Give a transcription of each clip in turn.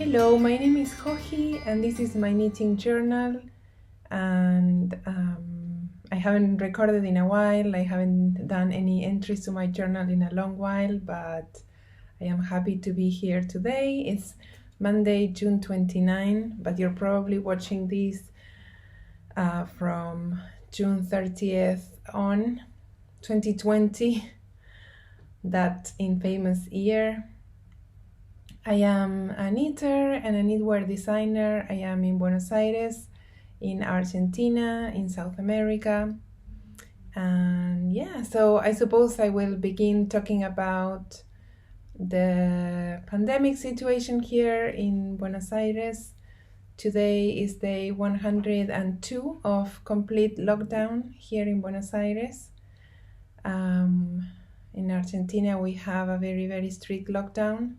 Hello, my name is Joji and this is my knitting journal, and I haven't recorded in a while. I haven't done any entries to my journal in a long while, but I am happy to be here today. It's Monday, June 29, but you're probably watching this from June 30th on 2020, that infamous year. I am a knitter and a knitwear designer. I am in Buenos Aires, in Argentina, in South America. And yeah, so I suppose I will begin talking about the pandemic situation here in Buenos Aires. Today is day 102 of complete lockdown here in Buenos Aires. In Argentina, we have a very, very strict lockdown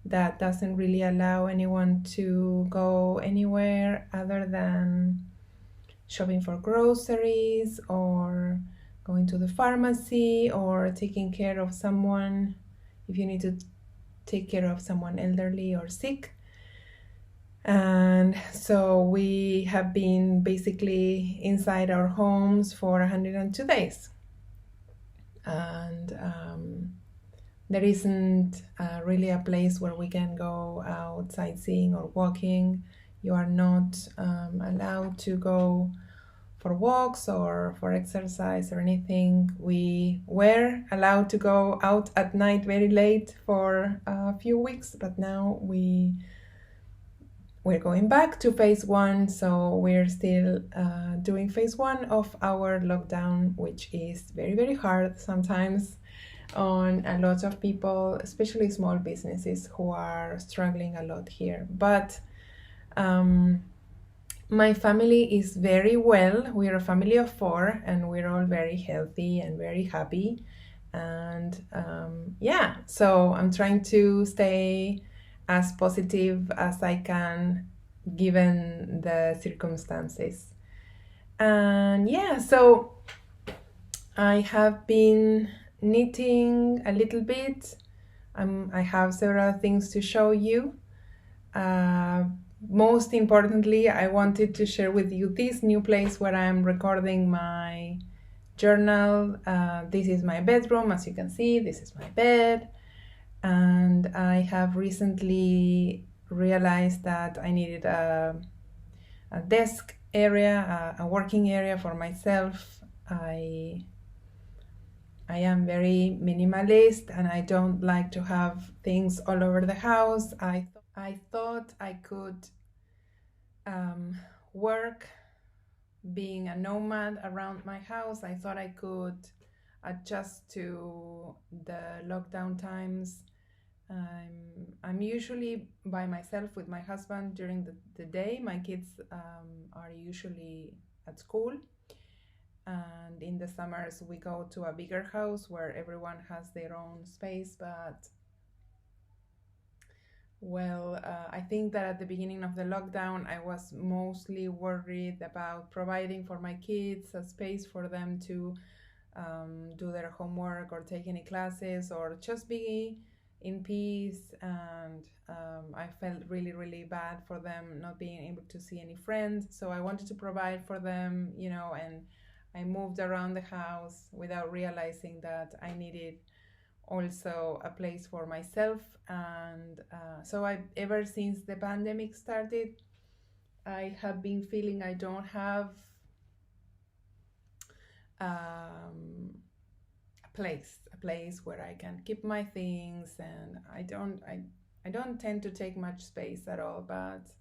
that doesn't really allow anyone to go anywhere other than shopping for groceries or going to the pharmacy or taking care of someone if you need to take care of someone elderly or sick. And so we have been basically inside our homes for 102 days. And there isn't really a place where we can go out sightseeing or walking. You are not allowed to go for walks or for exercise or anything. We were allowed to go out at night very late for a few weeks, but now we're going back to phase one, so we're still doing phase one of our lockdown, which is very, very hard sometimes on a lot of people, especially small businesses who are struggling a lot here. But my family is very well. We're a family of 4 and we're all very healthy and very happy. And yeah, so I'm trying to stay as positive as I can given the circumstances. And yeah, so I have been knitting a little bit. I have several things to show you. Most importantly, I wanted to share with you this new place where I'm recording my journal. This is my bedroom, as you can see. This is my bed. And I have recently realized that I needed a desk area, a working area for myself. I am very minimalist and I don't like to have things all over the house. I thought I could work being a nomad around my house. I thought I could adjust to the lockdown times. I'm usually by myself with my husband during the day. My kids are usually at school. And in the summers we go to a bigger house where everyone has their own space. But well, I think that at the beginning of the lockdown I was mostly worried about providing for my kids a space for them to do their homework or take any classes or just be in peace. And I felt really, really bad for them not being able to see any friends. So I wanted to provide for them, you know, and I moved around the house without realizing that I needed also a place for myself. And so ever since the pandemic started, I have been feeling I don't have a place where I can keep my things. And I don't tend to take much space at all, but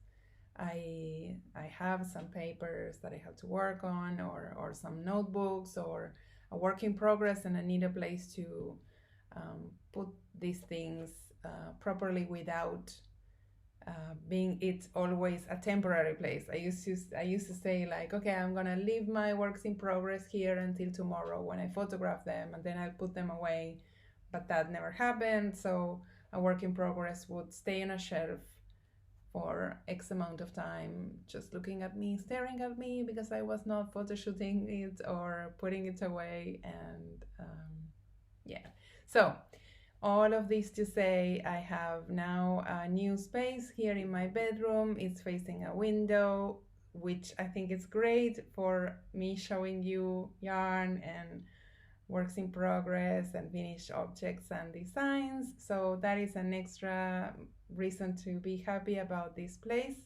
I have some papers that I have to work on, or some notebooks, or a work in progress, and I need a place to put these things properly without being it always a temporary place. I used to say, like, okay, I'm gonna leave my works in progress here until tomorrow when I photograph them, and then I'll put them away. But that never happened. So a work in progress would stay on a shelf for X amount of time, just looking at me, staring at me, because I was not photoshooting it or putting it away. And yeah, so all of this to say I have now a new space here in my bedroom. It's facing a window, which I think is great for me showing you yarn and works in progress and finished objects and designs. So that is an extra reason to be happy about this place.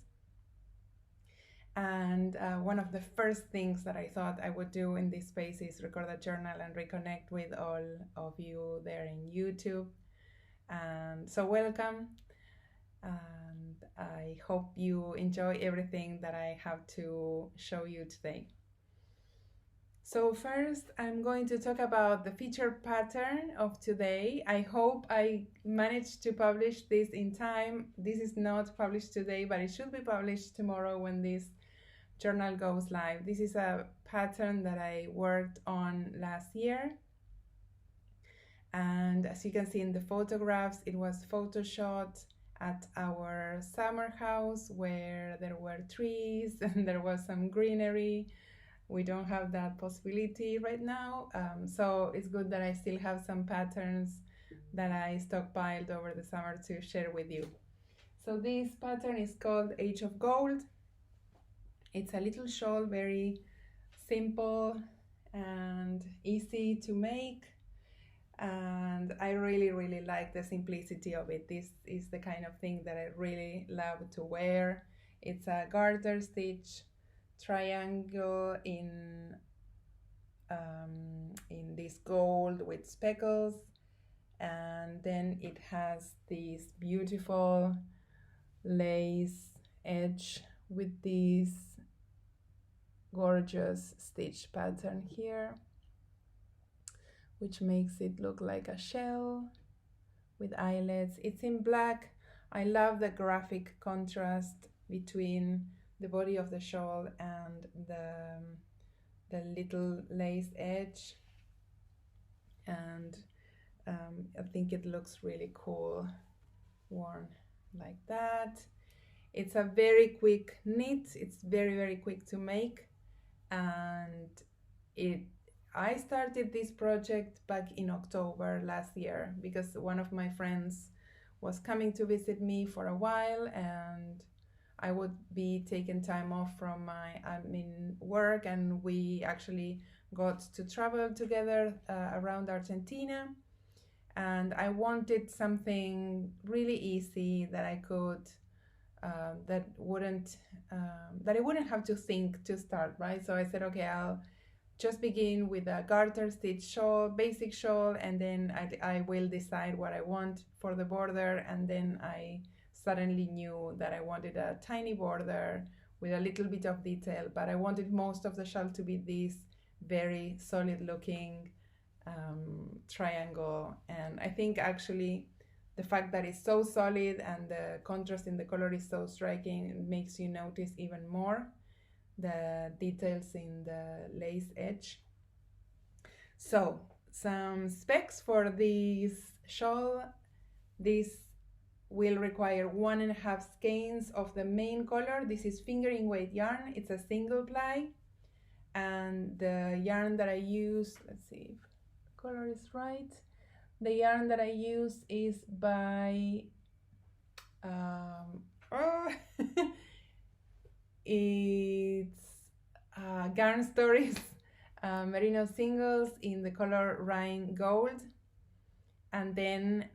And one of the first things that I thought I would do in this space is record a journal and reconnect with all of you there in YouTube. And so welcome, and I hope you enjoy everything that I have to show you today. So first, I'm going to talk about the featured pattern of today. I hope I managed to publish this in time. This is not published today, but it should be published tomorrow when this journal goes live. This is a pattern that I worked on last year. And as you can see in the photographs, it was photoshot at our summer house where there were trees and there was some greenery. We don't have that possibility right now, so it's good that I still have some patterns that I stockpiled over the summer to share with you. So this pattern is called Age of Gold. It's a little shawl, very simple and easy to make, and I really like the simplicity of it. This is the kind of thing that I really love to wear. It's a garter stitch triangle in this gold with speckles, and then it has this beautiful lace edge with this gorgeous stitch pattern here, which makes it look like a shell with eyelets. It's in black. I love the graphic contrast between the body of the shawl and the little lace edge, and I think it looks really cool worn like that. It's a very quick knit. It's very quick to make, and I started this project back in October last year because one of my friends was coming to visit me for a while, and I would be taking time off from my admin work, and we actually got to travel together around Argentina, and I wanted something really easy that I could that I wouldn't have to think to start, right? So I said, okay, I'll just begin with a garter stitch shawl, basic shawl, and then I will decide what I want for the border. And then I suddenly knew that I wanted a tiny border with a little bit of detail, but I wanted most of the shawl to be this very solid looking triangle. And I think actually the fact that it's so solid and the contrast in the color is so striking, it makes you notice even more the details in the lace edge. So some specs for this shawl. This will require 1.5 skeins of the main color. This is fingering weight yarn. It's a single ply, and the yarn that I use, let's see if the color is right. The yarn that I use is by it's Garn Stories Merino singles in the color Rhine Gold, and then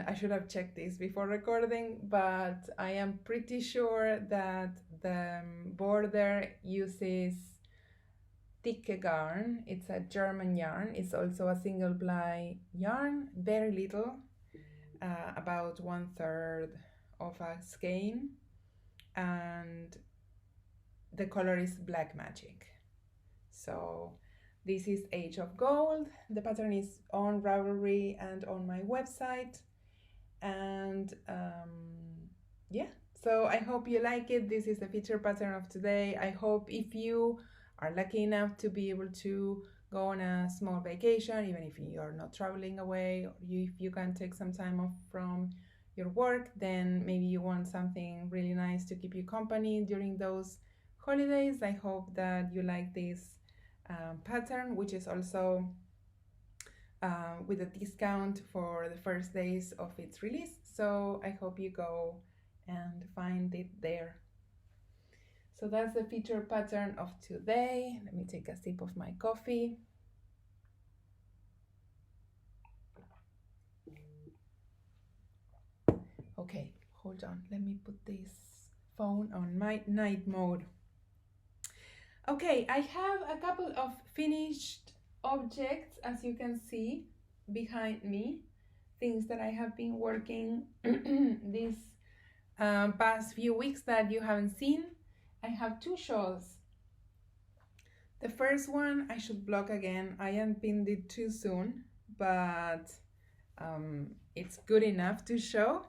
I should have checked this before recording, but I am pretty sure that the border uses Ticke yarn. It's a German yarn. It's also a single ply yarn, very little, about 1/3 of a skein, and the color is Black Magic. So this is Age of Gold. The pattern is on Ravelry and on my website, and yeah, so I hope you like it. This is the feature pattern of today. I hope if you are lucky enough to be able to go on a small vacation, even if you're not traveling away, or if you can take some time off from your work, then maybe you want something really nice to keep you company during those holidays. I hope that you like this pattern, which is also with a discount for the first days of its release. So I hope you go and find it there. So that's the feature pattern of today. Let me take a sip of my coffee. Okay, hold on. Let me put this phone on my night mode. Okay, I have a couple of finished objects, as you can see behind me, things that I have been working these past few weeks that you haven't seen. I have two shawls. The first one I should block again. I unpinned it too soon, but it's good enough to show.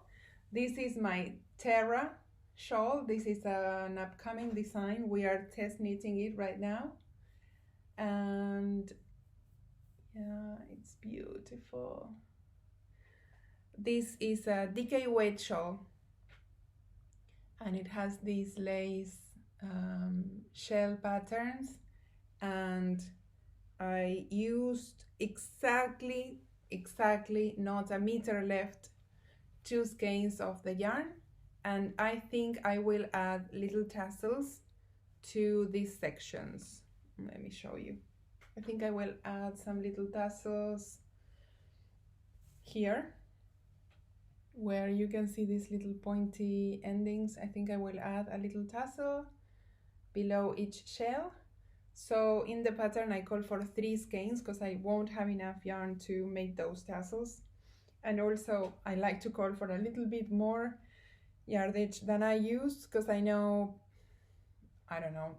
This is my Terra Shawl. This is an upcoming design. We are test knitting it right now, and yeah, it's beautiful. This is a DK weight shawl, and it has these lace shell patterns, and I used exactly not a meter left, 2 skeins of the yarn, and I think I will add little tassels to these sections. Let me show you. I think I will add some little tassels here where you can see these little pointy endings. I think I will add a little tassel below each shell. So in the pattern I call for 3 skeins because I won't have enough yarn to make those tassels. And also I like to call for a little bit more yardage than I use, because I know, I don't know,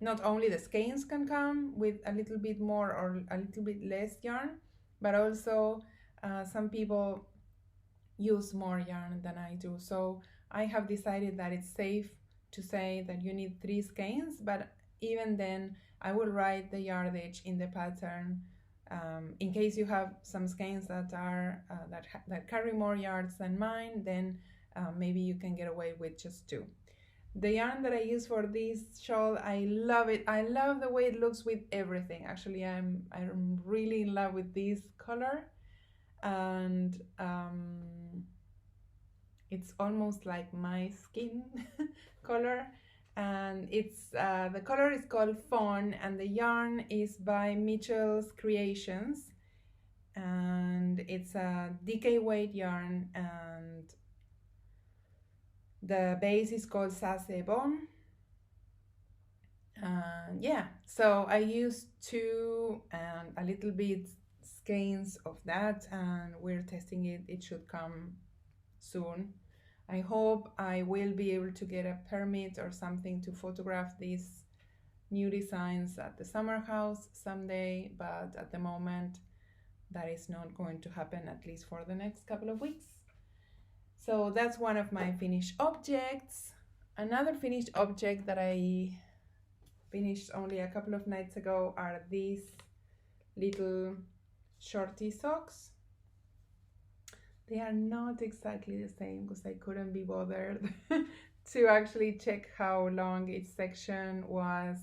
not only the skeins can come with a little bit more or a little bit less yarn, but also some people use more yarn than I do. So I have decided that it's safe to say that you need 3 skeins, but even then I will write the yardage in the pattern in case you have some skeins that are that carry more yards than mine. Then maybe you can get away with just 2. The yarn that I use for this shawl, I love it. I love the way it looks with everything. Actually, I'm really in love with this color, and it's almost like my skin color. And it's the color is called Fawn, and the yarn is by Mitchell's Creations, and it's a DK weight yarn, and the base is called Sase Bon. Yeah, so I used 2 and a little bit skeins of that, and we're testing it. It should come soon. I hope I will be able to get a permit or something to photograph these new designs at the summer house someday, but at the moment that is not going to happen, at least for the next couple of weeks. So that's one of my finished objects. Another finished object that I finished only a couple of nights ago are these little shorty socks. They are not exactly the same because I couldn't be bothered to actually check how long each section was,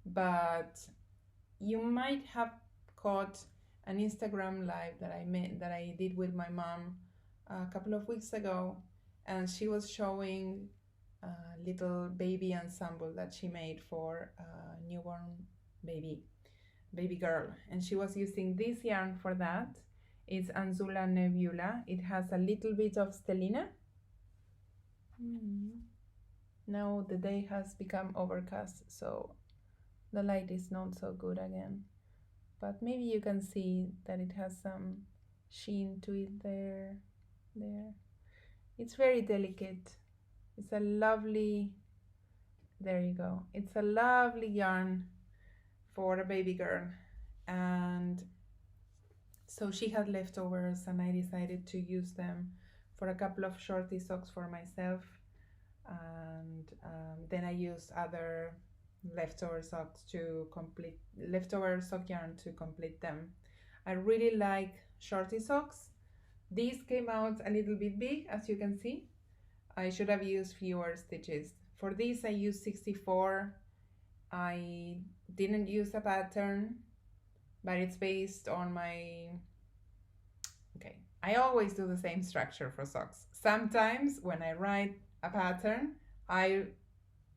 but you might have caught an Instagram live that I did with my mom a couple of weeks ago, and she was showing a little baby ensemble that she made for a newborn baby girl, and she was using this yarn for that. It's Anzula Nebula. It has a little bit of stellina. Now the day has become overcast, so the light is not so good again, but maybe you can see that it has some sheen to it there. It's very delicate. It's a lovely, there you go. It's a lovely yarn for a baby girl, and so she had leftovers, and I decided to use them for a couple of shorty socks for myself, and then I used other leftover socks to complete, leftover sock yarn to complete them. I really like shorty socks. These came out a little bit big, as you can see. I should have used fewer stitches. For this I used 64. I didn't use a pattern. but it's based on my, okay, I always do the same structure for socks. Sometimes when I write a pattern, I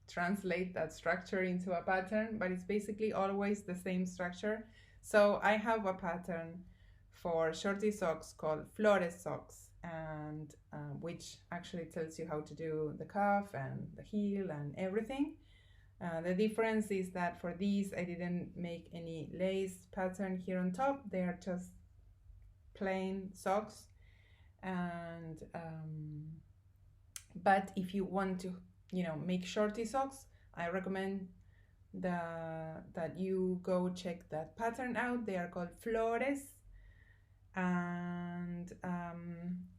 translate that structure into a pattern, but it's basically always the same structure. So I have a pattern for shorty socks called Flores Socks, and which actually tells you how to do the cuff and the heel and everything. The difference is that for these I didn't make any lace pattern here on top. They are just plain socks. And but if you want to, you know, make shorty socks, I recommend that you go check that pattern out. They are called Flores, and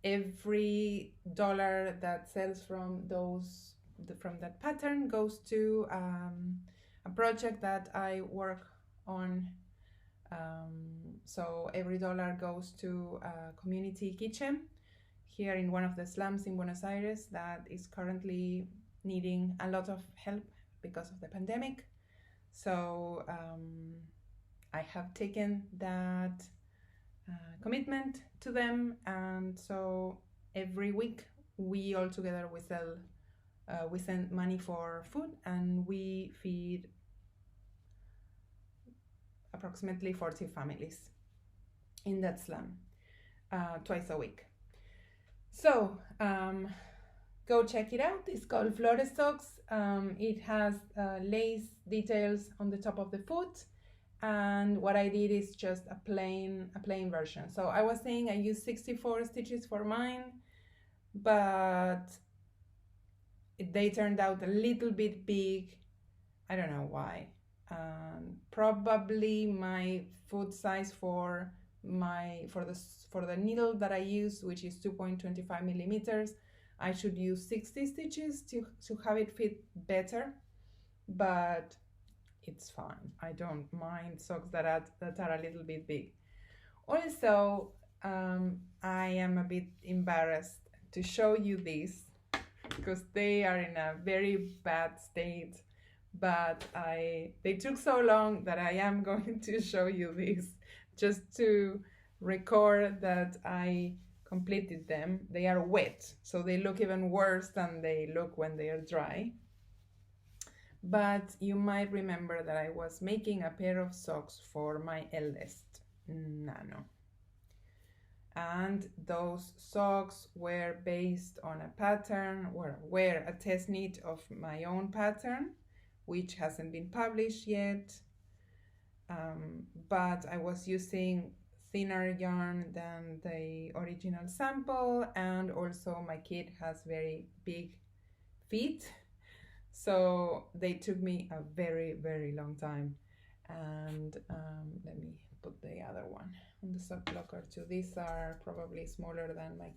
every dollar that sells from those from that pattern goes to a project that I work on. So every dollar goes to a community kitchen here in one of the slums in Buenos Aires that is currently needing a lot of help because of the pandemic. So I have taken that commitment to them, and so every week we all together we sell, we send money for food, and we feed approximately 40 families in that slum twice a week. So go check it out. It's called Flores Socks. It has lace details on the top of the foot, and what I did is just a plain version. So I was saying I used 64 stitches for mine, but they turned out a little bit big. I don't know why. Probably my foot size for the needle that I use, which is 2.25 millimeters, I should use 60 stitches to have it fit better, but it's fine. I don't mind socks that are a little bit big. Also, I am a bit embarrassed to show you these because they are in a very bad state, but they took so long that I am going to show you these just to record that I completed them. They are wet, so they look even worse than they look when they are dry. But you might remember that I was making a pair of socks for my eldest, Nano. And those socks were based on a pattern, were a test knit of my own pattern, which hasn't been published yet. But I was using thinner yarn than the original sample, and also my kid has very big feet, so they took me a very, very long time. And let me put the other one on the sock blocker too. These are probably smaller than my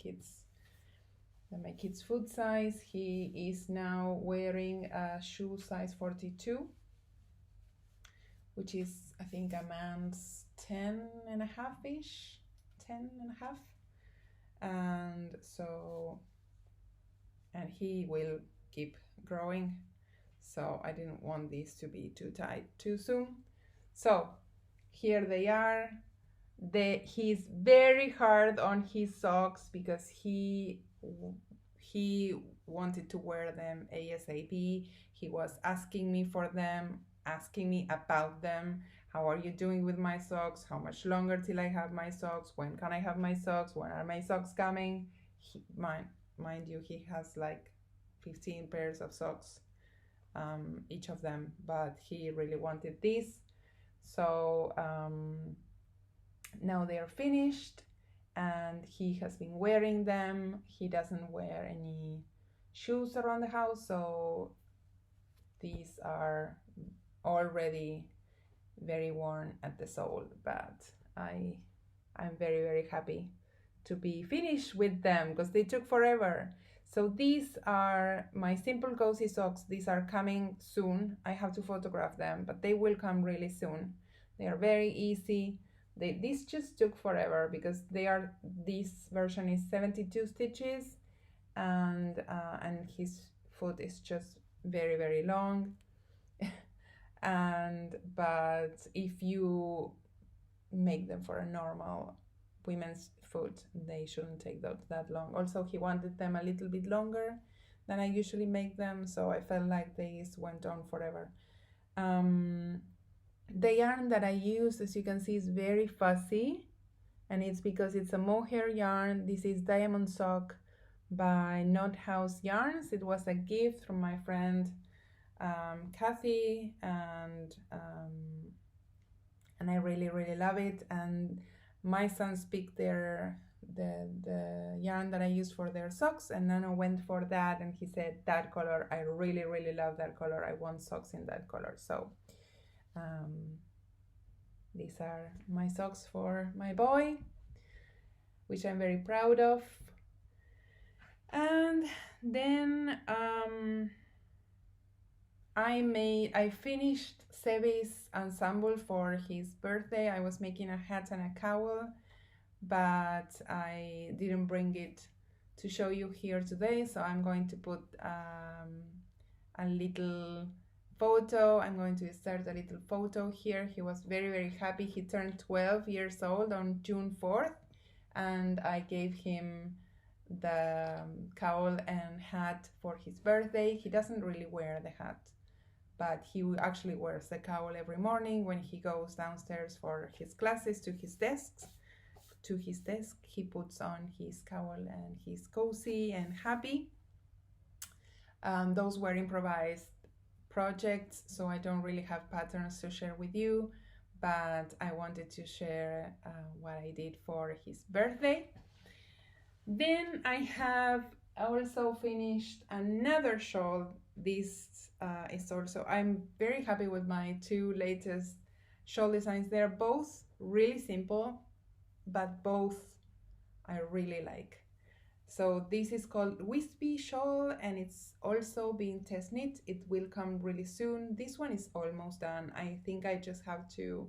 kid's foot size. He is now wearing a shoe size 42, which is, I think, a man's 10 and a half-ish, 10 and a half. And so, and he will keep growing. So I didn't want these to be too tight too soon. So here they are. He's very hard on his socks because he wanted to wear them ASAP. He was asking me for them, asking me about them. How are you doing with my socks? How much longer till I have my socks? When can I have my socks? When are my socks coming? Mind you, he has like 15 pairs of socks, each of them, but he really wanted this. So now they are finished, and he has been wearing them. He doesn't wear any shoes around the house, so these are already very worn at the sole, but I'm very, very happy to be finished with them because they took forever. So these are my simple cozy socks. These are coming soon. I have to photograph them, but they will come really soon. They are very easy. This just took forever because this version is 72 stitches, and his foot is just very, very long. But if you make them for a normal women's foot. They shouldn't take that long. Also, he wanted them a little bit longer than I usually make them, so I felt like these went on forever. The yarn that I use, as you can see, is very fuzzy, and it's because it's a mohair yarn. This is Diamond Sock by Knot House Yarns. It was a gift from my friend Kathy, and I really love it. And my sons picked the yarn that I use for their socks, and Nano went for that, and he said, that color, I really love that color, I want socks in that color. So these are my socks for my boy, which I'm very proud of. And then I finished Sebi's ensemble for his birthday. I was making a hat and a cowl, but I didn't bring it to show you here today, so I'm going to put a little photo. I'm going to insert a little photo here. He was very happy. He turned 12 years old on June 4th, and I gave him the cowl and hat for his birthday. He doesn't really wear the hat, but he actually wears the cowl every morning when he goes downstairs for his classes to his desk. He puts on his cowl and he's cozy and happy. Those were improvised projects, so I don't really have patterns to share with you, but I wanted to share what I did for his birthday. Then I have also finished another shawl. This is also, I'm very happy with my two latest shawl designs. They're both really simple, but both I really like. So this is called Wispy shawl, and it's also being test knit. It will come really soon. This one is almost done. I think I just have to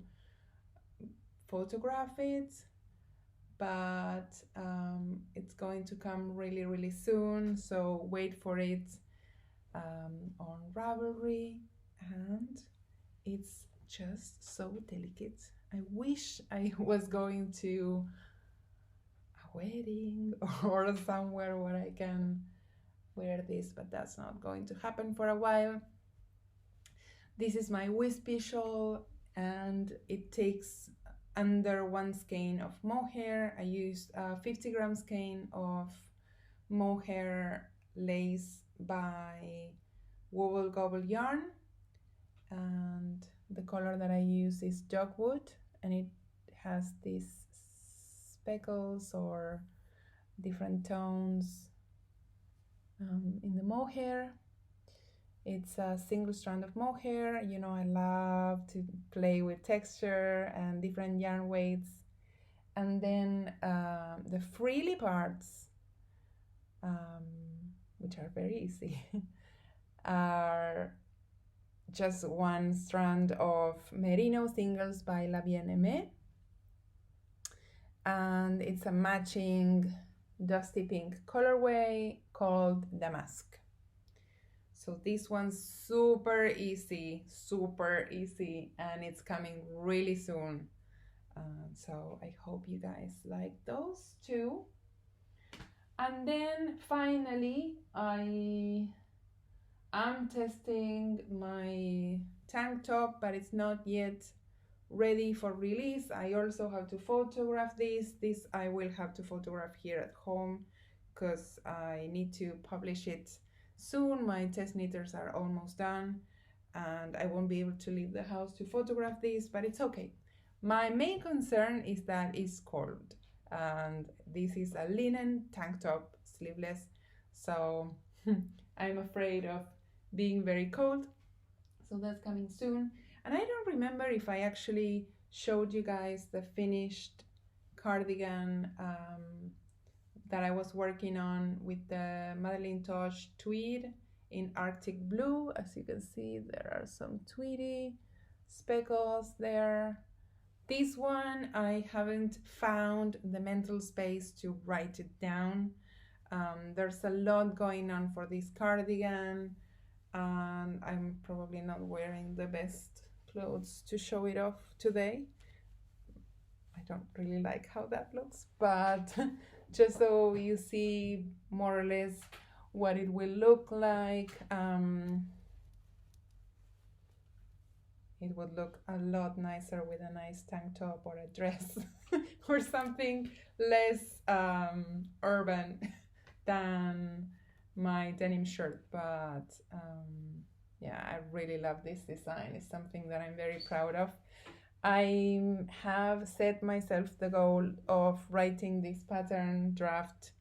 photograph it, but it's going to come really soon, so wait for it on Ravelry. And it's just so delicate. I wish I was going to a wedding or somewhere where I can wear this, but that's not going to happen for a while. This is my Wispy shawl, and it takes under 1 skein of mohair. I used a 50 gram skein of mohair lace by Wobble Gobble yarn, and the color that I use is Dogwood, and it has these speckles or different tones in the mohair. It's a single strand of mohair. You know, I love to play with texture and different yarn weights. And then the frilly parts, which are very easy, are just 1 strand of Merino singles by Aimée, and it's a matching dusty pink colorway called Damask. So this one's super easy, and it's coming really soon. So I hope you guys like those too. And then finally, I am testing my tank top, but it's not yet ready for release. I also have to photograph this. This I will have to photograph here at home because I need to publish it soon. My test knitters are almost done, and I won't be able to leave the house to photograph this, but it's okay. My main concern is that it's cold, and this is a linen tank top, sleeveless, so I'm afraid of being very cold. So that's coming soon. And I don't remember if I actually showed you guys the finished cardigan that I was working on with the Madelinetosh tweed in Arctic blue. As you can see, there are some tweedy speckles there. This one, I haven't found the mental space to write it down. There's a lot going on for this cardigan, and I'm probably not wearing the best clothes to show it off today. I don't really like how that looks, but just so you see more or less what it will look like. It would look a lot nicer with a nice tank top or a dress or something less urban than my denim shirt. But yeah, I really love this design. It's something that I'm very proud of. I have set myself the goal of writing this pattern draft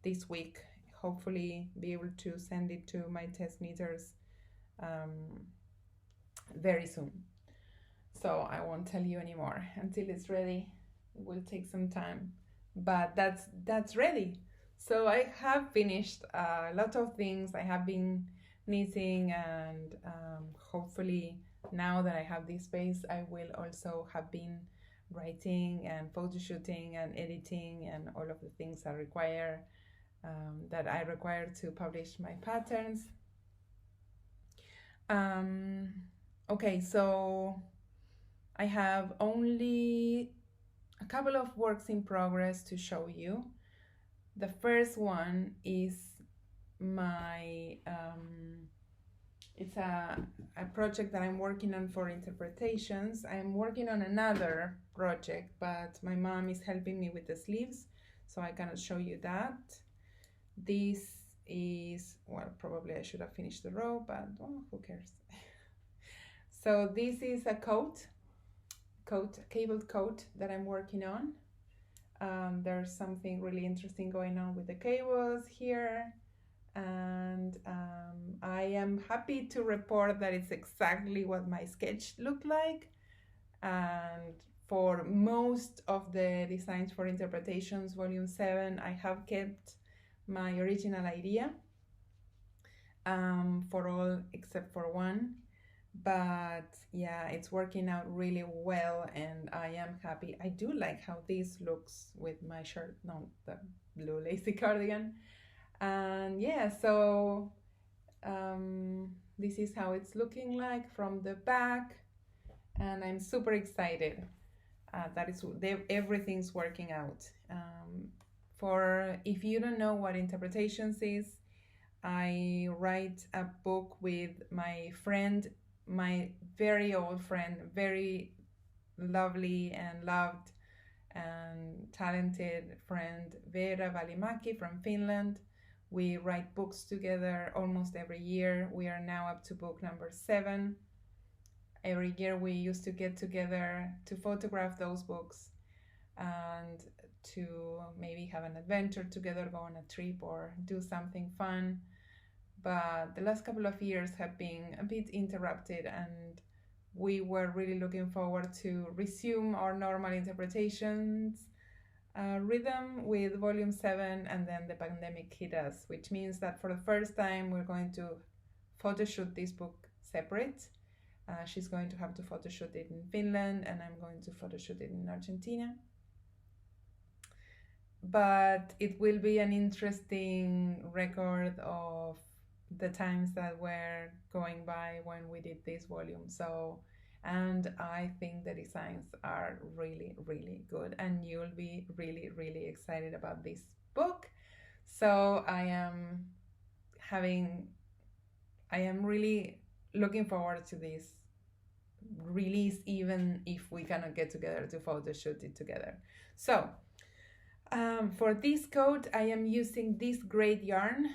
this week. Hopefully be able to send it to my test knitters very soon. So I won't tell you anymore until it's ready. It will take some time, but that's ready. So I have finished a lot of things. I have been knitting, and hopefully now that I have this space, I will also have been writing and photo shooting and editing and all of the things that I require to publish my patterns. Okay, so I have only a couple of works in progress to show you. The first one is my it's a project that I'm working on for interpretations. I'm working on another project, but my mom is helping me with the sleeves, so I cannot show you that. This is, well, probably I should have finished the row, but who cares? So this is a cabled coat that I'm working on. There's something really interesting going on with the cables here, and I am happy to report that it's exactly what my sketch looked like. And for most of the designs for interpretations volume 7, I have kept my original idea for all except for one. But yeah, it's working out really well, and I am happy. I do like how this looks with my shirt, no, the blue lacy cardigan. And yeah, so this is how it's looking like from the back, and I'm super excited that everything's working out. For if you don't know what interpretations is, I write a book with my friend, my very old friend, very lovely and loved and talented friend, Veera Välimäki from Finland. We write books together almost every year. We are now up to book number 7. Every year we used to get together to photograph those books and to maybe have an adventure together, go on a trip or do something fun. But the last couple of years have been a bit interrupted, and we were really looking forward to resume our normal interpretations rhythm with volume 7, and then the pandemic hit us, which means that for the first time we're going to photoshoot this book separate. She's going to have to photoshoot it in Finland, and I'm going to photoshoot it in Argentina. But it will be an interesting record of the times that were going by when we did this volume. So, and I think the designs are really, really good, and you'll be really, really excited about this book. So I am really looking forward to this release, even if we cannot get together to photo shoot it together. So for this coat, I am using this great yarn.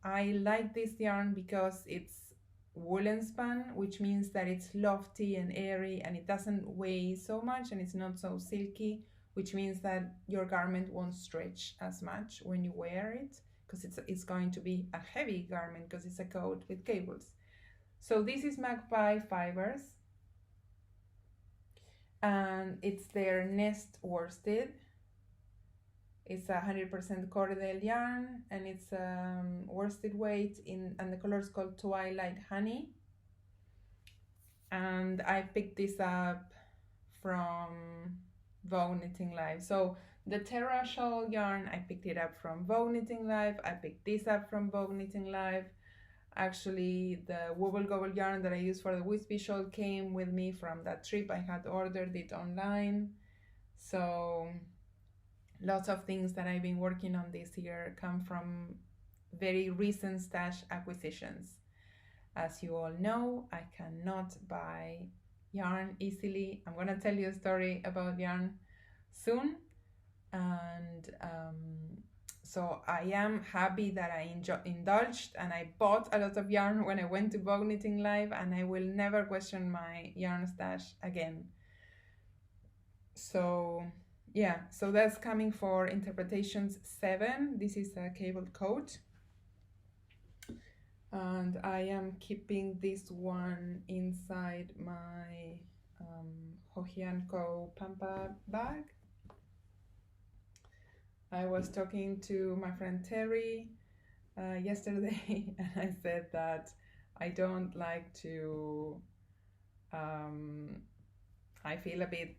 I like this yarn because it's woolen spun, which means that it's lofty and airy, and it doesn't weigh so much, and it's not so silky, which means that your garment won't stretch as much when you wear it, because it's going to be a heavy garment because it's a coat with cables. So this is Magpie fibers, and it's their nest worsted. It's 100% cordel yarn, and it's worsted weight and the color is called Twilight Honey. And I picked this up from Vogue Knitting Live. So the Terra Shawl yarn, I picked it up from Vogue Knitting Live. I picked this up from Vogue Knitting Live. Actually, the Wobble Gobble yarn that I used for the Wispy shawl came with me from that trip. I had ordered it online. So lots of things that I've been working on this year come from very recent stash acquisitions. As you all know, I cannot buy yarn easily. I'm gonna tell you a story about yarn soon, and so I am happy that I indulged and I bought a lot of yarn when I went to Vogue Knitting Live, and I will never question my yarn stash again. So yeah, so that's coming for Interpretations 7. This is a cabled coat. And I am keeping this one inside my Hokkien Co Pampa bag. I was talking to my friend Terry yesterday, and I said that I don't like to, I feel a bit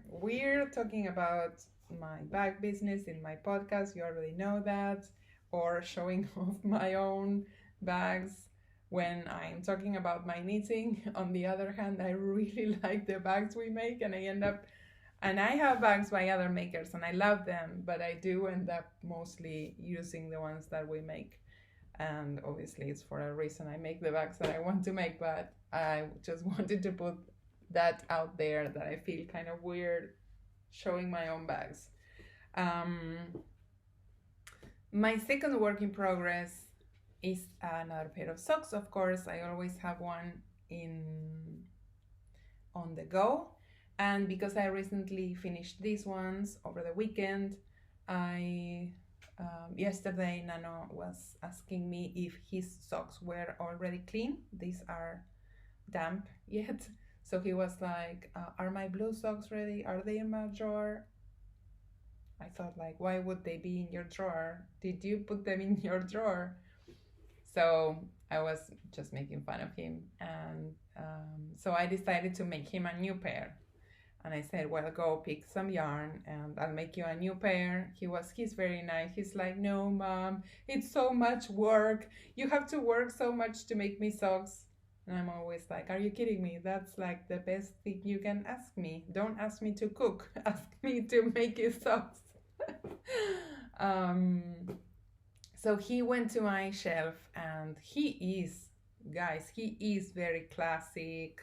weird talking about my bag business in my podcast, you already know that, or showing off my own bags when I'm talking about my knitting. On the other hand, I really like the bags we make, and I have bags by other makers and I love them, but I do end up mostly using the ones that we make. And obviously it's for a reason. I make the bags that I want to make, but I just wanted to put that out there, that I feel kind of weird showing my own bags. My second work in progress is another pair of socks. Of course, I always have one on the go. And because I recently finished these ones over the weekend, yesterday Nano was asking me if his socks were already clean. These are damp yet. So he was like, are my blue socks ready? Are they in my drawer? I thought, like, why would they be in your drawer? Did you put them in your drawer? So I was just making fun of him. And so I decided to make him a new pair. And I said, well, go pick some yarn and I'll make you a new pair. He's very nice. He's like, no, Mom, it's so much work. You have to work so much to make me socks. And I'm always like, are you kidding me? That's like the best thing you can ask me. Don't ask me to cook. Ask me to make you socks. So he went to my shelf, and he is very classic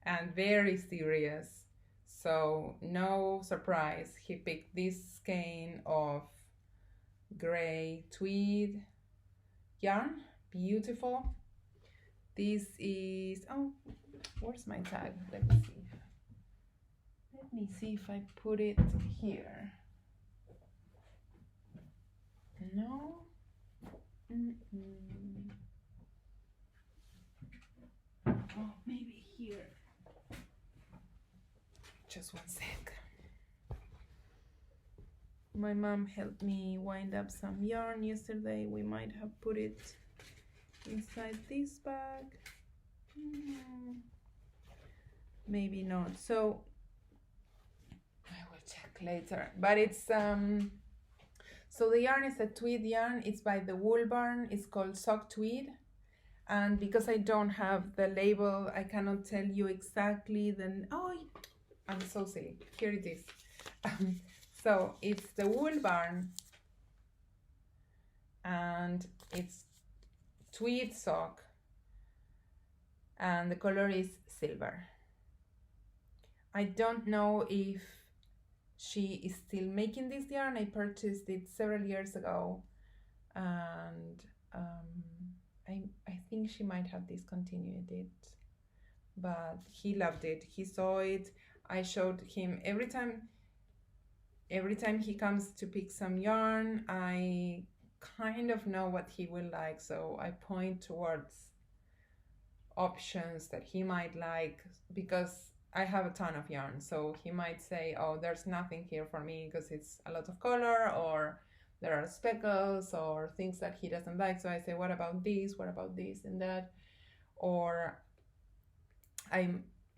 and very serious. So no surprise, he picked this skein of gray tweed yarn. Beautiful. This is, oh, where's my tag? Let me see if I put it here. No. Oh, maybe here. Just one sec. My mom helped me wind up some yarn yesterday. We might have put it inside this bag. Maybe not. So I will check later. But it's so the yarn is a tweed yarn. It's by the Wool Barn. It's called Sock Tweed. And because I don't have the label, I cannot tell you exactly oh, I'm so silly. Here it is. So it's the Wool Barn, and it's tweed sock, and the color is silver. I don't know if she is still making this yarn. I purchased it several years ago, and I think she might have discontinued it, but he loved it. He saw it. I showed him every time he comes to pick some yarn, I kind of know what he will like, so I point towards options that he might like, because I have a ton of yarn. So he might say, oh, there's nothing here for me because it's a lot of color, or there are speckles or things that he doesn't like. So I say, what about this? What about this and that? Or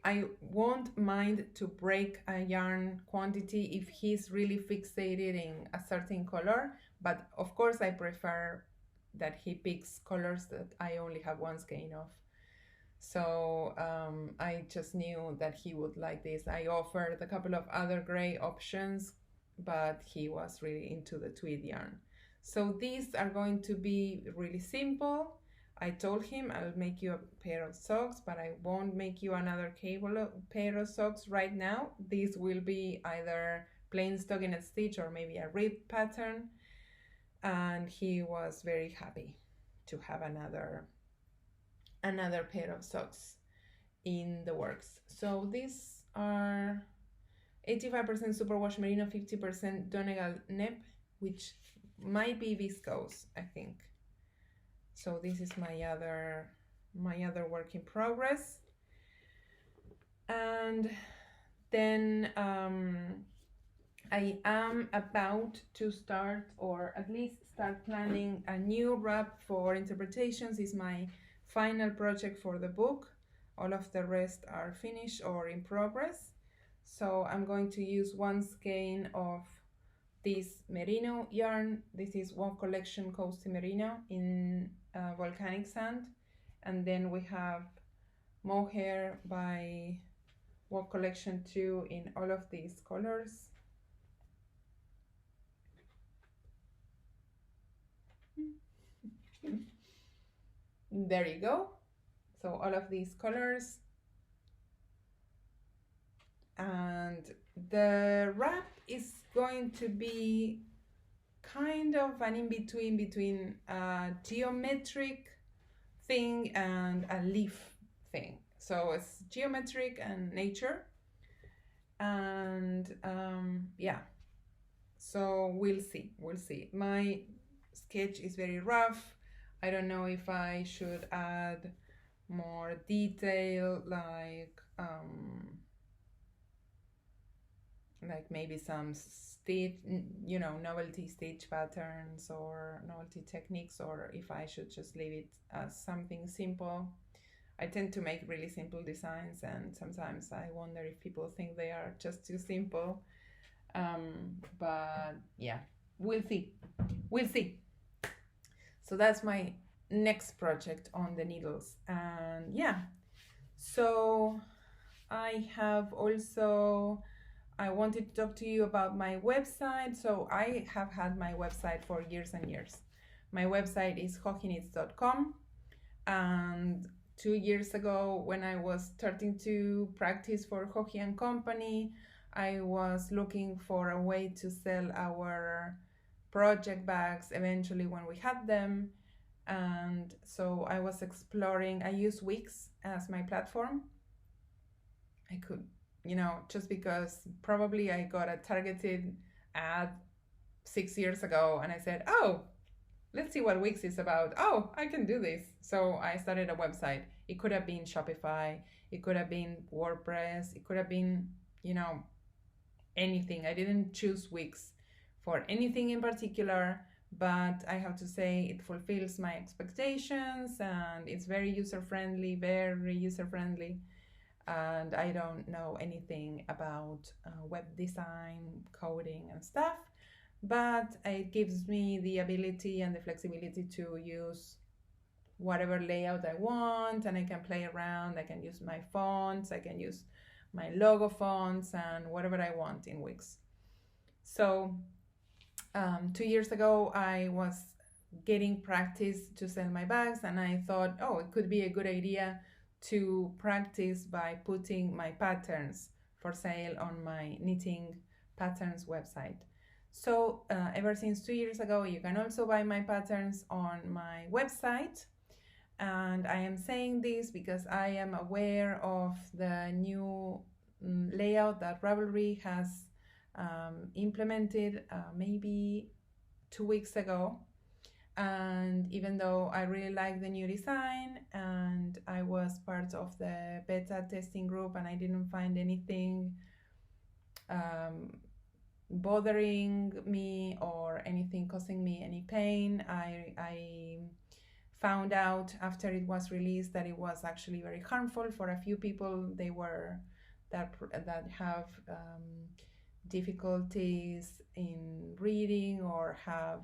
I won't mind to break a yarn quantity if he's really fixated in a certain color, but of course I prefer that he picks colors that I only have one skein of. So I just knew that he would like this. I offered a couple of other gray options, but he was really into the tweed yarn. So these are going to be really simple. I told him I'll make you a pair of socks, but I won't make you another pair of socks right now. These will be either plain stockinette stitch or maybe a rib pattern. And he was very happy to have another pair of socks in the works. So these are 85% superwash merino, 50% Donegal nep, which might be viscose, I think. So this is my other work in progress. And then I am about to start, or at least start planning, a new wrap for interpretations. Is my final project for the book. All of the rest are finished or in progress. So I'm going to use one skein of this merino yarn. This is one collection Coasty Merino in volcanic sand. And then we have Mohair by What Collection 2 in all of these colors. There you go. So all of these colors. And the wrap is going to be kind of an in-between between a geometric thing and a leaf thing. So it's geometric and nature. And yeah, so we'll see. My sketch is very rough. I don't know if I should add more detail, like maybe some stitch, novelty stitch patterns or novelty techniques, or if I should just leave it as something simple. I tend to make really simple designs, and sometimes I wonder if people think they are just too simple. But yeah, we'll see. So that's my next project on the needles. And yeah, so I have also, I wanted to talk to you about my website. So I have had my website for years and years. My website is hokkienknits.com, and 2 years ago, when I was starting to practice for Hokkien Company, I was looking for a way to sell our project bags eventually when we had them. And so I was exploring, I use Wix as my platform. I could, just because probably I got a targeted ad 6 years ago and I said, oh, let's see what Wix is about. Oh, I can do this. So I started a website. It could have been Shopify. It could have been WordPress. It could have been, anything. I didn't choose Wix for anything in particular, but I have to say it fulfills my expectations, and it's very user-friendly. And I don't know anything about web design, coding and stuff, but it gives me the ability and the flexibility to use whatever layout I want, and I can play around. I can use my fonts, I can use my logo fonts and whatever I want in Wix. So 2 years ago I was getting practice to sell my bags, and I thought, oh, it could be a good idea to practice by putting my patterns for sale on my knitting patterns website. So ever since 2 years ago, you can also buy my patterns on my website. And I am saying this because I am aware of the new layout that Ravelry has implemented maybe 2 weeks ago. And even though I really like the new design, and I was part of the beta testing group, and I didn't find anything bothering me or anything causing me any pain, I found out after it was released that it was actually very harmful for a few people. They were that have difficulties in reading, or have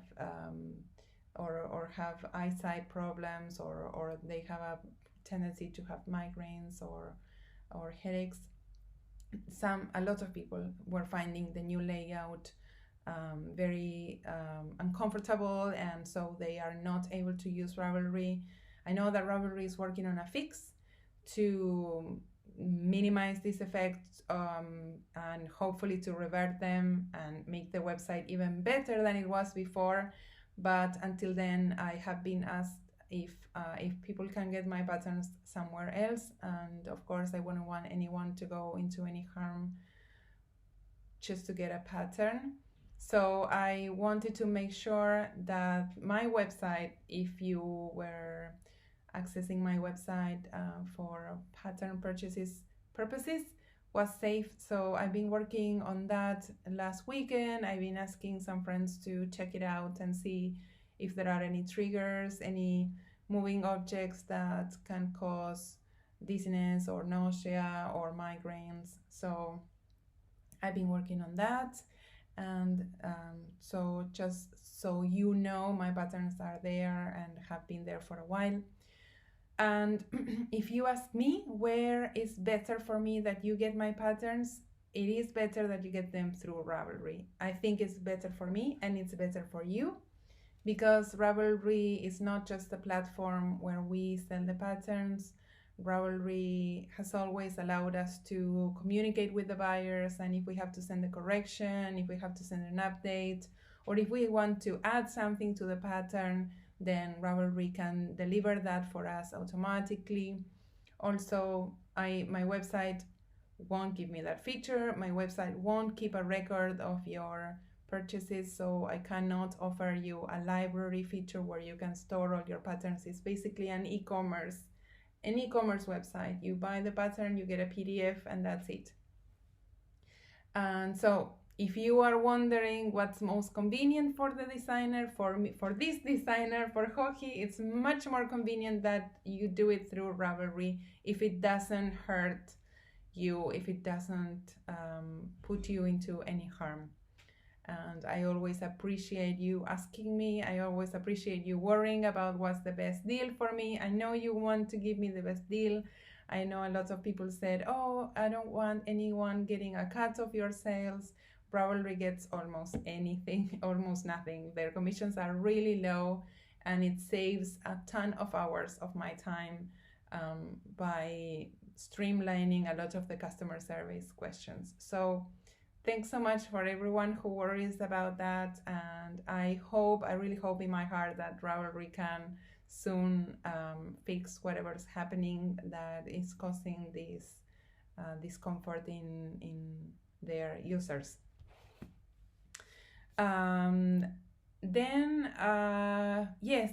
or have eyesight problems, or they have a tendency to have migraines or headaches. A lot of people were finding the new layout very uncomfortable, and so they are not able to use Ravelry. I know that Ravelry is working on a fix to minimize these effects and hopefully to revert them and make the website even better than it was before. But until then, I have been asked if people can get my patterns somewhere else, and of course I wouldn't want anyone to go into any harm just to get a pattern. So I wanted to make sure that my website, if you were accessing my website for pattern purposes, was safe. So I've been working on that last weekend. I've been asking some friends to check it out and see if there are any triggers, any moving objects that can cause dizziness or nausea or migraines. So I've been working on that. And so just so you know, my patterns are there and have been there for a while. And if you ask me where is better for me that you get my patterns, it is better that you get them through Ravelry. I think it's better for me and it's better for you, because Ravelry is not just a platform where we sell the patterns. Ravelry has always allowed us to communicate with the buyers, and if we have to send a correction, if we have to send an update, or if we want to add something to the pattern, then Ravelry can deliver that for us automatically. Also, my website won't give me that feature. My website won't keep a record of your purchases, so I cannot offer you a library feature where you can store all your patterns. It's basically an e-commerce website. You buy the pattern, you get a PDF, and that's it. And so if you are wondering what's most convenient for the designer, for me, for this designer, for Hokkien, it's much more convenient that you do it through Ravelry if it doesn't hurt you, if it doesn't put you into any harm. And I always appreciate you asking me. I always appreciate you worrying about what's the best deal for me. I know you want to give me the best deal. I know a lot of people said, oh, I don't want anyone getting a cut of your sales. Ravelry gets almost anything, almost nothing. Their commissions are really low, and it saves a ton of hours of my time by streamlining a lot of the customer service questions. So thanks so much for everyone who worries about that, and I really hope in my heart that Ravelry can soon fix whatever's happening that is causing this discomfort in their users. Yes,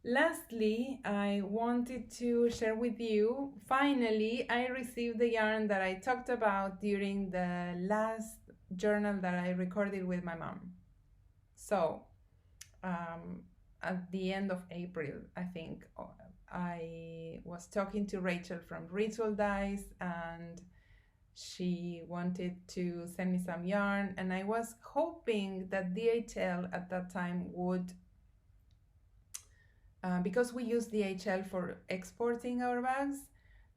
lastly, I wanted to share with you, finally, I received the yarn that I talked about during the last journal that I recorded with my mom. So, at the end of April, I think, I was talking to Rachel from Ritual Dyes, and she wanted to send me some yarn, and I was hoping that DHL at that time would, because we use DHL for exporting our bags,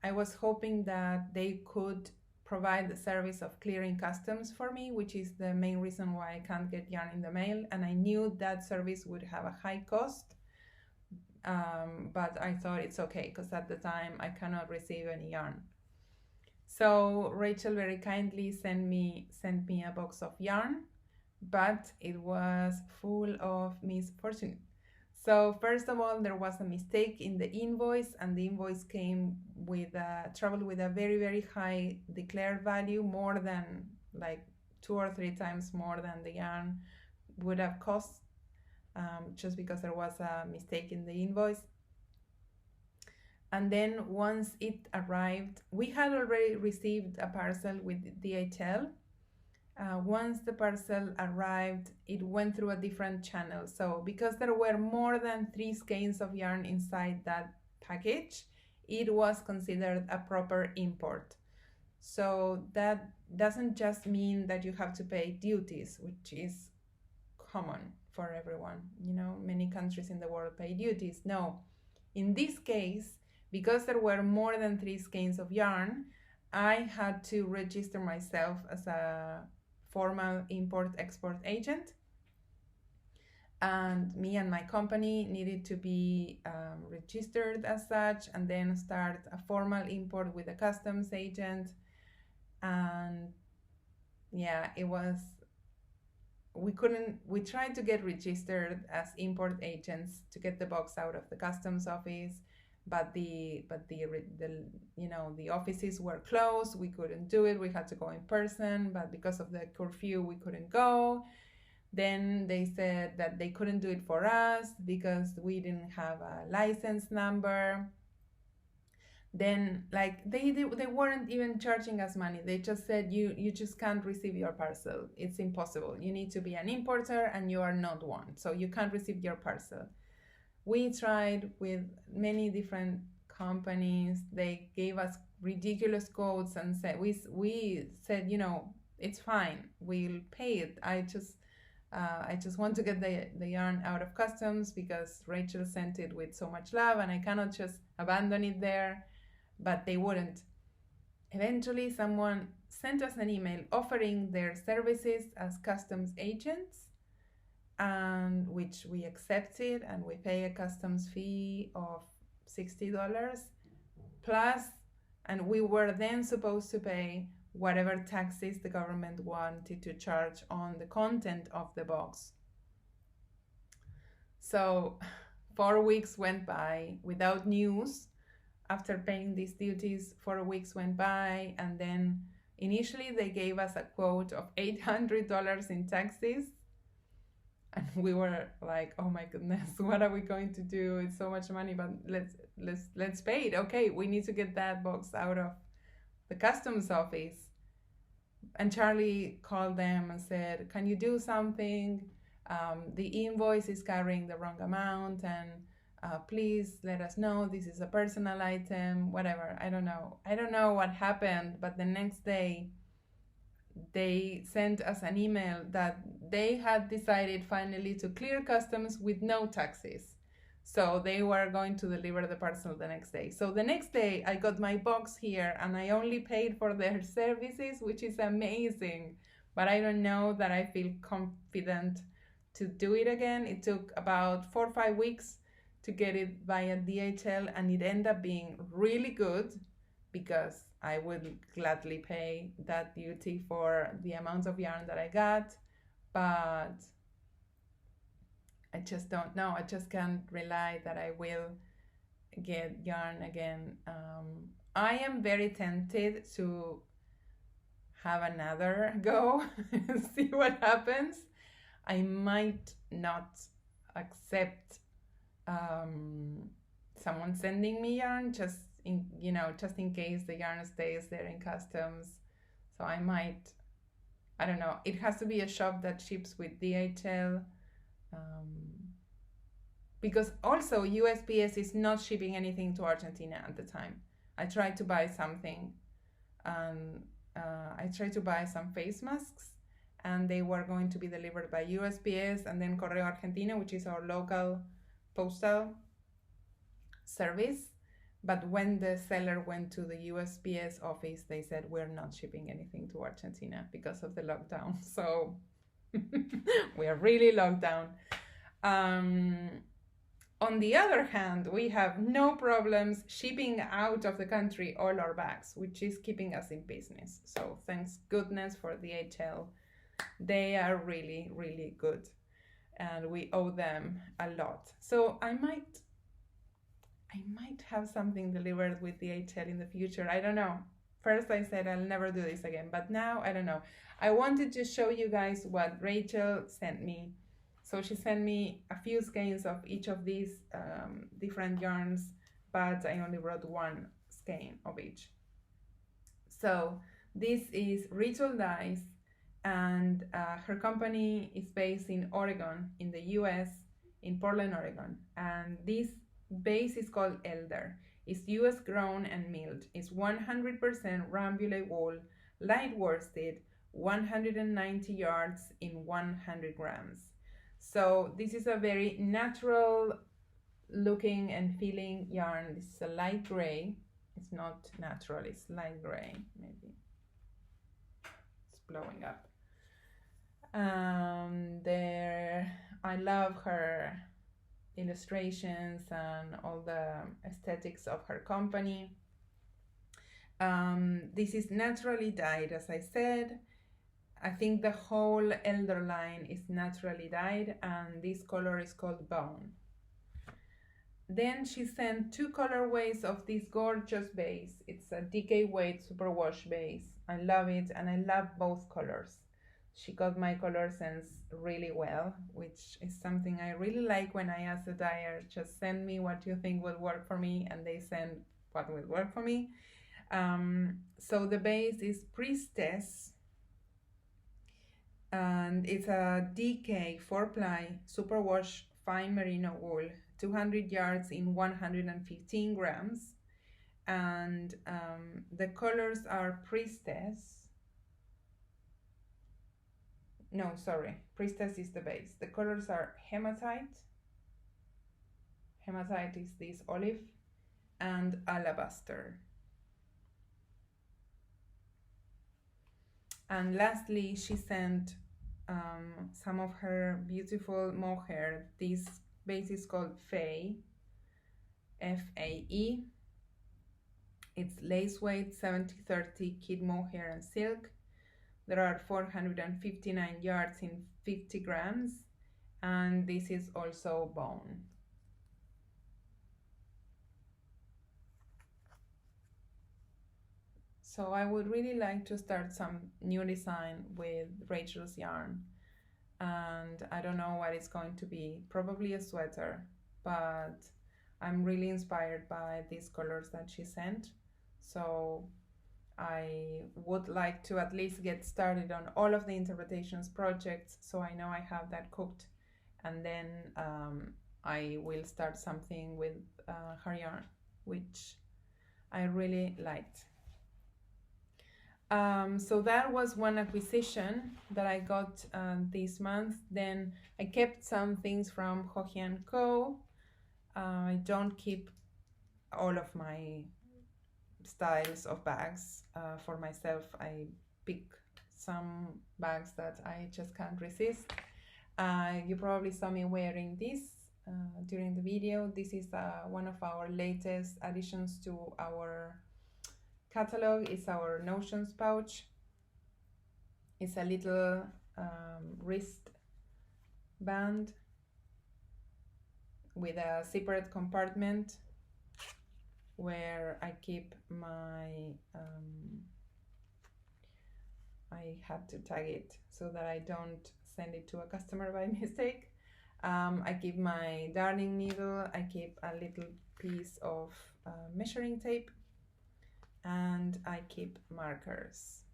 I was hoping that they could provide the service of clearing customs for me, which is the main reason why I can't get yarn in the mail, and I knew that service would have a high cost, but I thought it's okay because at the time I cannot receive any yarn. So Rachel very kindly sent me a box of yarn, but it was full of misfortune. So first of all, there was a mistake in the invoice, and the invoice came with traveled with a very, very high declared value, more than like 2 or 3 times more than the yarn would have cost, just because there was a mistake in the invoice. And then once it arrived, we had already received a parcel with DHL. Once the parcel arrived, it went through a different channel. So because there were more than 3 skeins of yarn inside that package, it was considered a proper import. So that doesn't just mean that you have to pay duties, which is common for everyone. You know, many countries in the world pay duties. No, in this case, because there were more than 3 skeins of yarn, I had to register myself as a formal import-export agent. And me and my company needed to be registered as such, and then start a formal import with a customs agent. And yeah, it was, we tried to get registered as import agents to get the box out of the customs office, but the offices were closed. We couldn't do it. We had to go in person, but because of the curfew, we couldn't go. Then they said that they couldn't do it for us because we didn't have a license number. Then they weren't even charging us money. They just said you just can't receive your parcel. It's impossible. You need to be an importer and you are not one, so you can't receive your parcel. We tried with many different companies. They gave us ridiculous quotes and said we said, it's fine, we'll pay it. I just want to get the yarn out of customs because Rachel sent it with so much love and I cannot just abandon it there. But they wouldn't. Eventually, someone sent us an email offering their services as customs agents, and which we accepted, and we pay a customs fee of $60 plus, and we were then supposed to pay whatever taxes the government wanted to charge on the content of the box. So 4 weeks went by without news. After paying these duties, 4 weeks went by, and then initially they gave us a quote of $800 in taxes, and we were like, oh my goodness, what are we going to do? It's so much money, but let's pay it. Okay, we need to get that box out of the customs office. And Charlie called them and said, can you do something? The invoice is carrying the wrong amount, and please let us know. This is a personal item, whatever. I don't know what happened, but the next day they sent us an email that they had decided finally to clear customs with no taxes. So they were going to deliver the parcel the next day. So the next day I got my box here and I only paid for their services, which is amazing. But I don't know that I feel confident to do it again. It took about 4 or 5 weeks to get it via DHL, and it ended up being really good because I would gladly pay that duty for the amount of yarn that I got, but I just don't know. I just can't rely that I will get yarn again. I am very tempted to have another go and see what happens. I might not accept someone sending me yarn just in case the yarn stays there in customs. So I might, I don't know, it has to be a shop that ships with DHL, because also USPS is not shipping anything to Argentina at the time. I tried to buy something, and I tried to buy some face masks, and they were going to be delivered by USPS and then Correo Argentino, which is our local postal service. But when the seller went to the USPS office, they said, we're not shipping anything to Argentina because of the lockdown. So we are really locked down. On the other hand, we have no problems shipping out of the country all our bags, which is keeping us in business. So thanks goodness for DHL. They are really, really good, and we owe them a lot. So I might have something delivered with DHL in the future. I don't know. First I said I'll never do this again, but now I don't know. I wanted to show you guys what Rachel sent me. So she sent me a few skeins of each of these different yarns, but I only brought one skein of each. So this is Ritual Dyes, and her company is based in Oregon, in the US, in Portland, Oregon. And this base is called Elder. It's US grown and milled. It's 100% rambule wool, light worsted, 190 yards in 100 grams. So this is a very natural looking and feeling yarn. This is a light gray. It's not natural, it's light gray. Maybe it's blowing up. There, I love her illustrations and all the aesthetics of her company. This is naturally dyed, as I said. I think the whole Elder line is naturally dyed, and this color is called Bone. Then she sent 2 colorways of this gorgeous base. It's a DK weight superwash base. I love it, and I love both colors. She got my color sense really well, which is something I really like when I ask the dyer, just send me what you think will work for me, and they send what will work for me. So the base is Priestess, and it's a DK 4-ply superwash fine merino wool, 200 yards in 115 grams, and the colors are Priestess. No, sorry, Priestess is the base. The colors are Hematite. Hematite is this olive, and Alabaster. And lastly, she sent some of her beautiful mohair. This base is called Fae, F-A-E. It's lace weight, 70-30 kid mohair and silk. There are 459 yards in 50 grams, and this is also bone. So I would really like to start some new design with Rachel's yarn, and I don't know what it's going to be, probably a sweater, but I'm really inspired by these colors that she sent. So I would like to at least get started on all of the interpretations projects, so I know I have that cooked, and then I will start something with her yarn, which I really liked. So that was one acquisition that I got this month. Then I kept some things from Hokkien Co. I don't keep all of my styles of bags for myself. I pick some bags that I just can't resist. You probably saw me wearing this during the video. This is one of our latest additions to our catalog. Is our Notions pouch. It's a little wrist band with a separate compartment where I keep my I have to tag it so that I don't send it to a customer by mistake. I keep my darning needle, I keep a little piece of measuring tape, and I keep markers.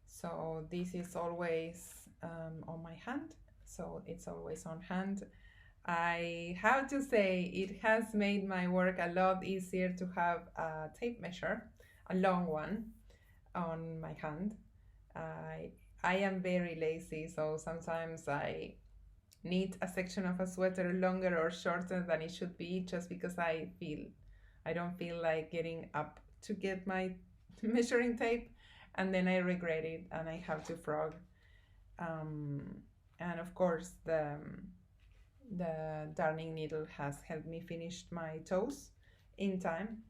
So this is always on my hand, so it's always on hand. I have to say it has made my work a lot easier to have a tape measure, a long one, on my hand. I am very lazy, so sometimes I need a section of a sweater longer or shorter than it should be, just because I don't feel like getting up to get my measuring tape, and then I regret it and I have to frog. And of course the darning needle has helped me finish my toes in time.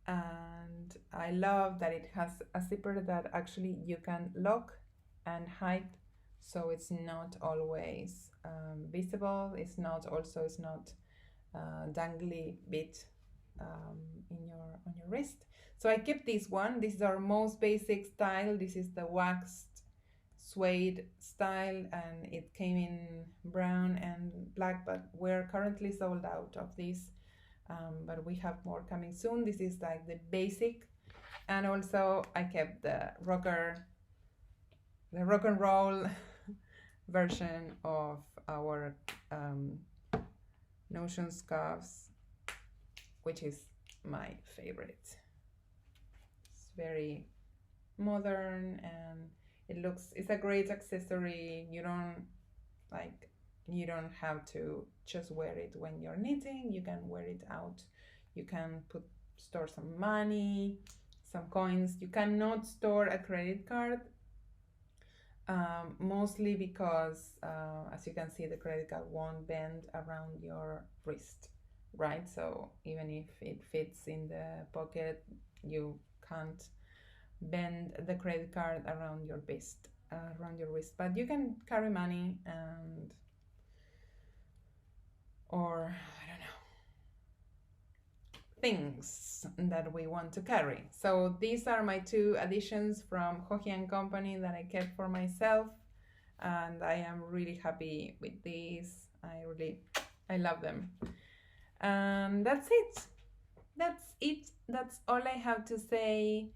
And I love that it has a zipper that actually you can lock and hide, so it's not always visible. It's not dangly bit on your wrist. So I kept this one. This is our most basic style. This is the waxed suede style, and it came in brown and black, but we're currently sold out of this, but we have more coming soon. This is like the basic, and also I kept the rock and roll version of our Notion scarves, which is my favorite. It's very modern and it's a great accessory. You don't have to just wear it when you're knitting. You can wear it out. You can store some money, some coins. You cannot store a credit card, mostly because as you can see, the credit card won't bend around your wrist, right? So even if it fits in the pocket, you can't bend the credit card around your wrist, but you can carry money or I don't know, things that we want to carry. So these are my 2 additions from Hokkien Company that I kept for myself, and I am really happy with these. I love them. And that's it. That's all I have to say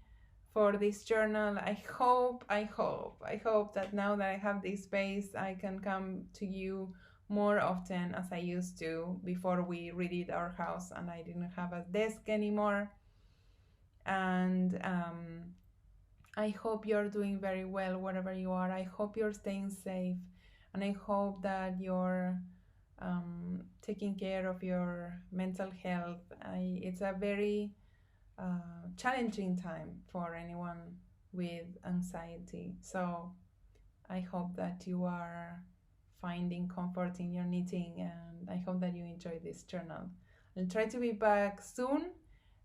for this journal. I hope that now that I have this space, I can come to you more often as I used to before we redid our house and I didn't have a desk anymore. And I hope you're doing very well wherever you are. I hope you're staying safe, and I hope that you're taking care of your mental health. It's a very challenging time for anyone with anxiety. So I hope that you are finding comfort in your knitting, and I hope that you enjoy this journal. I'll try to be back soon.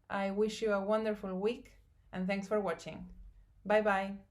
I wish you a wonderful week, and thanks for watching. Bye bye.